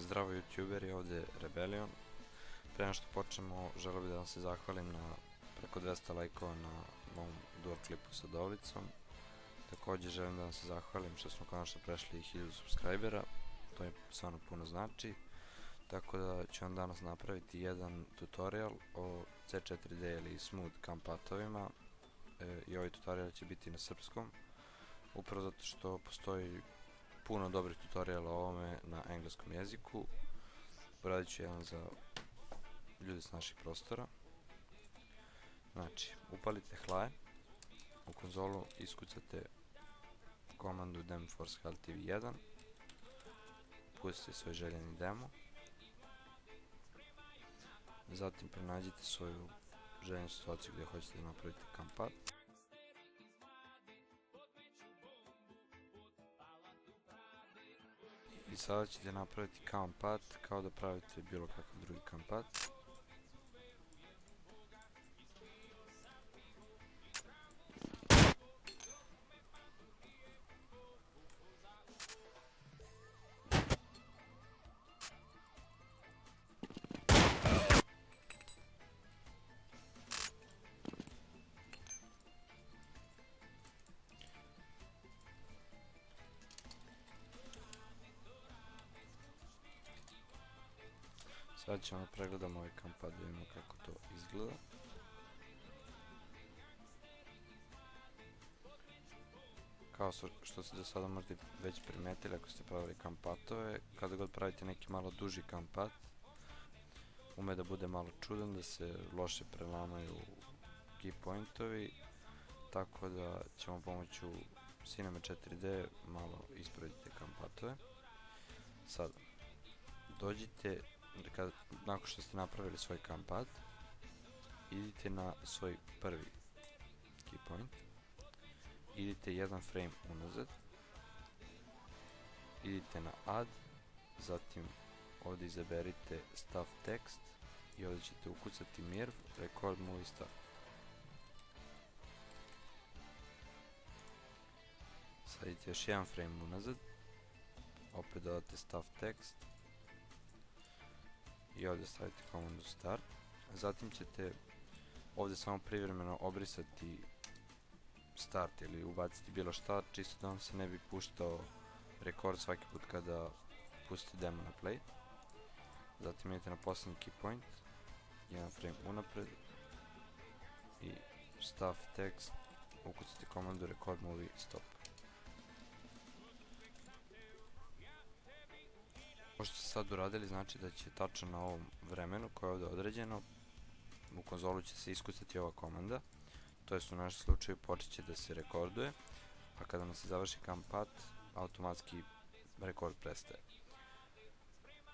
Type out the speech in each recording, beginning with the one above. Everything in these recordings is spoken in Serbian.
Zdravo youtuberi, ovdje je Rebellion. Pre nego što počnemo, želeo bih da vam se zahvalim na preko 200 lajkova na mom dual klipu sa Dovlicom. Također želim da vam se zahvalim što smo konačno prešli 1000 subscribera, to mi stvarno puno znači. Tako da ću vam danas napraviti jedan tutorial o C4D ili smooth cam patovima. I ovaj tutorial će biti na srpskom, upravo zato što postoji puno dobrih tutoriala o ovome na engleskom jeziku. Uradit ću jedan za ljude s naših prostora. Znači, upalite hlaje, u konzolu iskucate komandu DemForce HLTV 1, pustite svoj željeni demo, zatim pronađite svoju željenu situaciju gdje hoćete da napravite kampat. I sada ćete napraviti kampat kao da pravite bilo kakav drugi kampat. Sad ćemo pregledamo ovaj kampat da vidimo kako to izgleda. Kao što ste do sada možda već primetili ako ste pravili kampatove, kada god pravite neki malo duži kampat, ume da bude malo čudan, da se loše prelamaju key pointovi, tako da ćemo pomoću Cinema 4D malo ispraviti te kampatove. Sada, dođite, nakon što ste napravili svoj kampat, idite na svoj prvi key point, idite jedan frame unazad, idite na add, zatim ovdje izaberite staff text i ovdje ćete ukucati mirv record movie start. Sad idite još jedan frame unazad, opet dodate staff text i ovdje stavite komandu start. Zatim ćete ovdje samo privremeno obrisati start ili ubaciti bilo šta, čisto da vam se ne bi puštao rekord svaki put kada pustite demo na play. Zatim idete na posljednji key point, jedan frame unapred i staff text, ukucate komandu record movie stop. Ovo što ste sad uradili znači da će tačno na ovom vremenu koje je ovdje određeno u konzolu će se iskucati ova komanda, to jest u našem slučaju počet će da se rekorduje, a kada nam se završi kampat automatski rekord prestaje.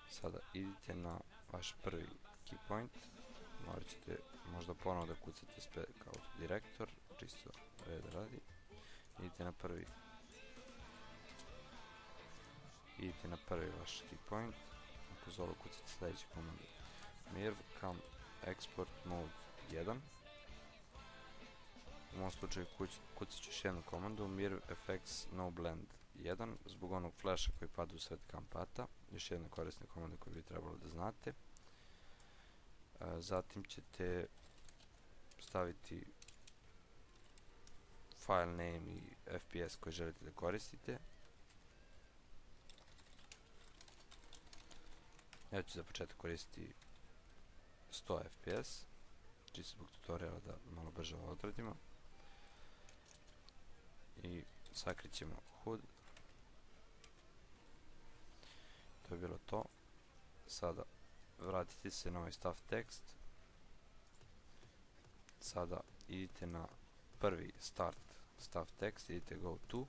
Sada idite na vaš prvi key point, morat ćete možda ponovo da kucate kao direktor, čisto red radi. Idite na prvi vaš key point, u konzolu kucate sljedeću komandu mirv cam export mode 1. U mom slučaju kucat ću još jednu komandu mirv fx no blend 1 zbog onog flasha koji pada u sred kampata, još jedna korisna komanda koju bi trebalo da znate. Zatim ćete staviti file name i fps koji želite da koristite. Ja ću za početak koristiti 100 fps, čisto zbog tutoriala da malo brže ovo odradimo. I sakrit ćemo HUD. To je bilo to. Sada vratite se na ovaj staff text. Sada idite na prvi start staff text, idite go to,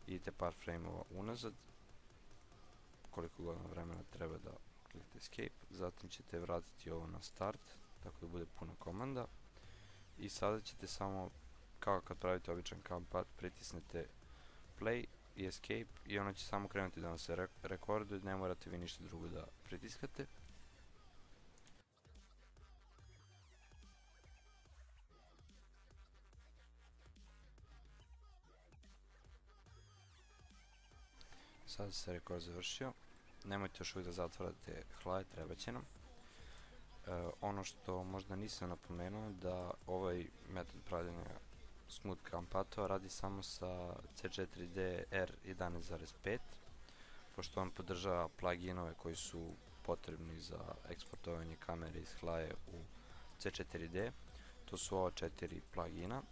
idite par frameova unazad, koliko god vremena treba da kliknete escape, zatim ćete vratiti ovo na start, tako da bude puna komanda i sada ćete samo, kao kad pravite običan kampat, pritisnete play i escape i ono će samo krenuti da vam se rekorduje, ne morate vi ništa drugo da pritiskate. Sada se rekord završio. nemojte još uvijek da zatvarate hlaje, treba će nam. Ono što možda nisam napomenuo, da ovaj metod pravljenja smooth kampatova radi samo sa C4D R11.5, pošto on podržava pluginove koji su potrebni za eksportovanje kamere iz hlaje u C4D. To su ova 4 plugina.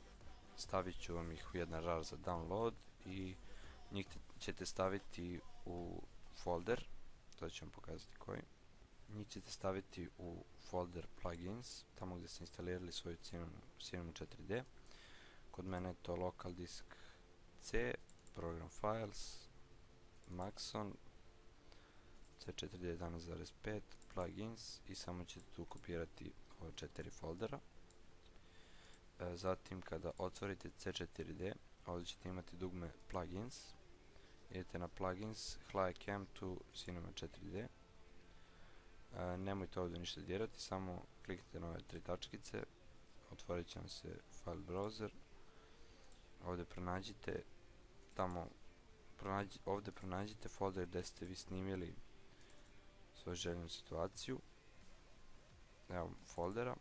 Stavit ću vam ih u jedan žar za download i njih ćete staviti u folder, to ću vam pokazati koji. Njih ćete staviti u folder plugins, tamo gdje ste instalirali svoju Cinema 4D. Kod mene je to local disk C, program files, Maxon, C4D 11.5, plugins i samo ćete tu kopirati ove 4 foldera. Zatim kada otvorite C4D, ovdje ćete imati dugme plugins. Idete na plugins, Hlaje Cam to Cinema 4D. Nemojte ovdje ništa dirati, samo kliknite na ove 3 tačkice, otvorit će vam se file browser. Ovdje pronađite folder gdje ste vi snimili svoju željenu situaciju. Evo foldera,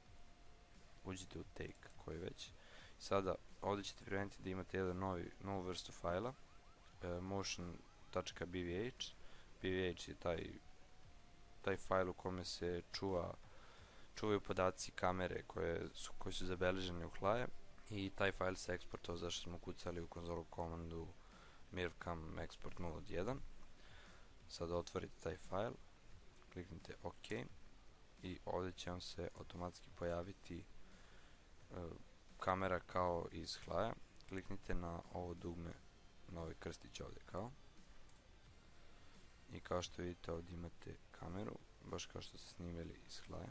uđite u take koji već. Sada ovdje ćete primetiti da imate jedan novu vrstu fajla, motion.bvh. BVH je taj fajl u kome se čuvaju podaci kamere koji su zabeleženi u hlaje, i taj fajl se eksportao zašto smo kucali u konzolu komandu mircam export mode 1. Sada otvorite taj fajl, kliknite OK i ovdje će vam se automatski pojaviti kamera kao iz hlaja. Kliknite na ovo dugme, na ovaj krstić ovdje kao, i kao što vidite ovdje imate kameru, baš kao što ste snimili iz hlaja.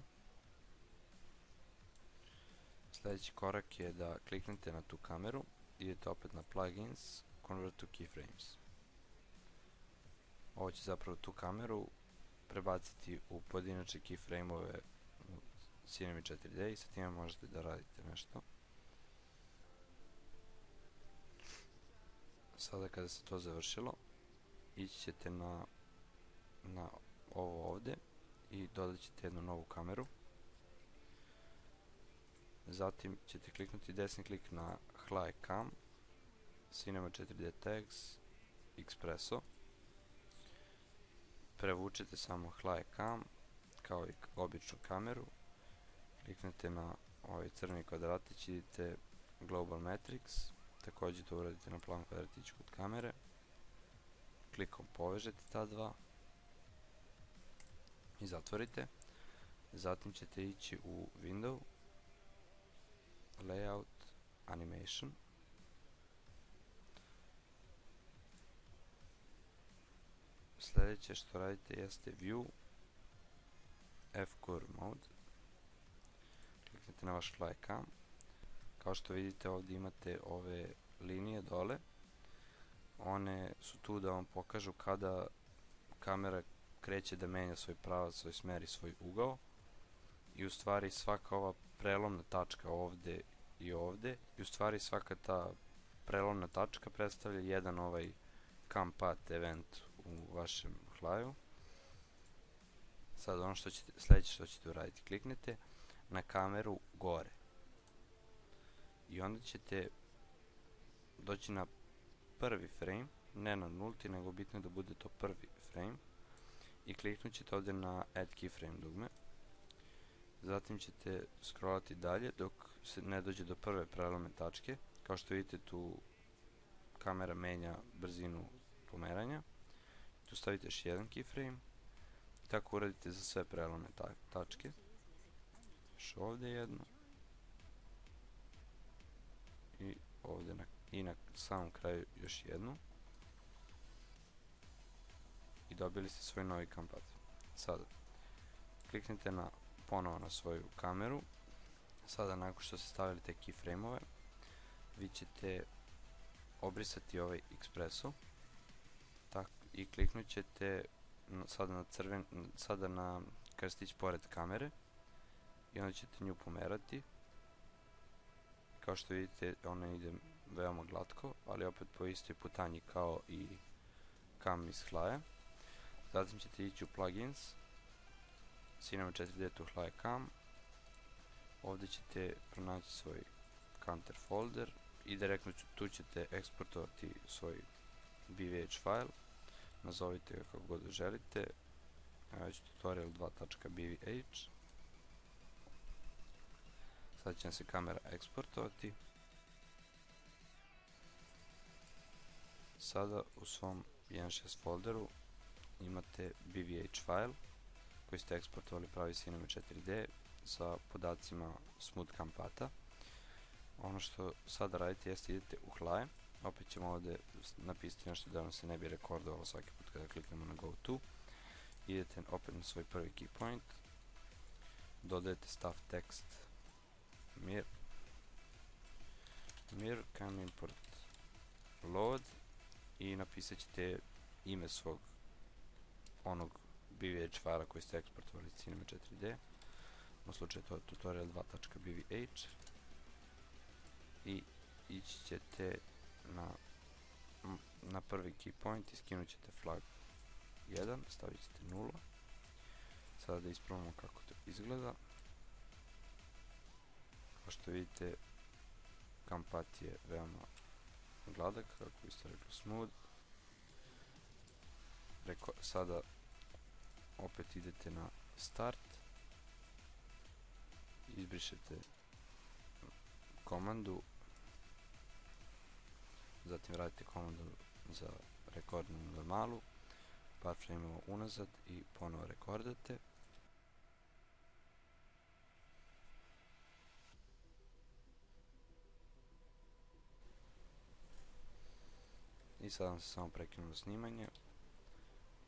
Sljedeći korak je da kliknete na tu kameru, idete opet na plugins, convert to keyframes. Ovo će zapravo tu kameru prebaciti u pojedinačne keyframe-ove u Cinema 4D i sa time možete da radite nešto. Sada kada se to završilo, ići ćete na ovo ovdje i dodat ćete jednu novu kameru. Zatim ćete kliknuti desni klik na Hlaje Cam, Cinema 4D Tags, Expresso. Prevučete samo Hlaje Cam kao i običnu kameru. Kliknete na ovaj crni kvadratić, idete Global Metrics, također to uradite na plavom kvadratiću kod kamere. Klikom povežete ta dva i zatvorite. Zatim ćete ići u Window, Layout, Animation. Sljedeće što radite jeste View, F-Curve Mode. Kliknete na vaš Hlaje Cam. Kao što vidite ovdje imate ove linije dole. One su tu da vam pokažu kada kamera kreće da menja svoj pravac, svoj smer i svoj ugao. I u stvari svaka ova prelomna tačka ovdje i ovdje, i u stvari svaka ta prelomna tačka predstavlja jedan ovaj cam path event u vašem hlaju. Sad ono sljedeće što ćete uraditi, kliknete na kameru gore i onda ćete doći na prvi frame, ne na nulti, nego bitno da bude to prvi frame, i kliknut ćete ovdje na add keyframe dugme. Zatim ćete scrollati dalje dok se ne dođe do prve prelomne tačke. Kao što vidite tu kamera menja brzinu pomeranja. Tu stavite još jedan keyframe. Tako uradite za sve prelomne tačke. Još ovdje jednu. I ovdje na samom kraju još jednu. I dobili ste svoj novi cam path. Sada kliknite ponovo na svoju kameru. Sada nakon što ste stavili te keyframe-ove, vi ćete obrisati ovaj Expresso i kliknut ćete sada na krstić pored kamere i onda ćete nju pomerati. Kao što vidite, ona ide veoma glatko, ali opet po istoj putanji kao i cam iz hlaja. Zatim ćete ići u plugins, Cinema 4D to Cam. Ovdje ćete pronaći svoj counter folder i direktno tu ćete eksportovati svoj BVH file. Nazovite ga kako god želite. Evo ću tutorial2.bvh. Sad će nam se kamera eksportovati. Sada u svom 1.6 folderu imate BVH file koji ste eksportovali pravi Cinema 4D sa podacima Smooth Cam Pata. Ono što sada radite jeste idete u hlaj. Opet ćemo ovdje napisati nešto da nam se ne bi rekordovalo svaki put kada kliknemo na Go To. Idete opet na svoj prvi key point. Dodajete staff text mir cam import load i napisat ćete ime svog onog BVH fajla koji ste eksportovali iz Cinema 4D. U slučaju to je tutorial2.bvh i ići ćete na prvi key point i skinut ćete flag 1, stavit ćete 0. Sada da ispravimo kako to izgleda. Kao što vidite, Cam Pat je veoma gladak, kako isto rekao smooth. Sada opet idete na start, izbrišete komandu, zatim radite komandu za rekord na normalu, par frame-ova unazad i ponovo rekordate. I sada vam se samo prekinulo snimanje.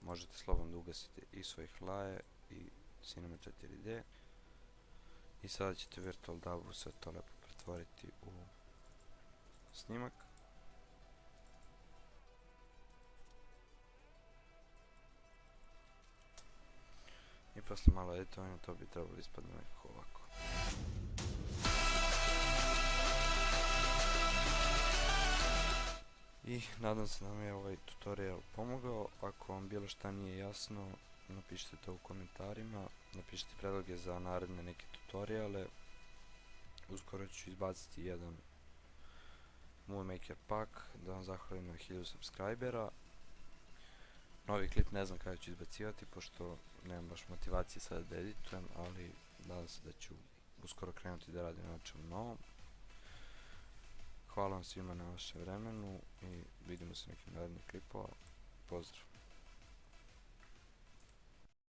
Možete slobodno da ugasite i svoj hlaje i Cinema 4D. I sada ćete Virtual Dub sve to lepo pretvoriti u snimak. I posle malo editovanja to bi trebalo ispadne nekako ovako. I nadam se da vam je ovaj tutorial pomogao. Ako vam bilo šta nije jasno, napišite to u komentarima, napišite predloge za naredne neke tutoriale. Uskoro ću izbaciti jedan Movie Maker pack, da vam zahvalim na 1000 subscribera. Novi klip ne znam kada ću izbacivati, pošto nemam baš motivacije sada da editujem, ali nadam se da ću uskoro krenuti da radim na nečemu novom. Hvala vam svima na vašem vremenu i vidimo se nekim narednih klipova. Pozdrav!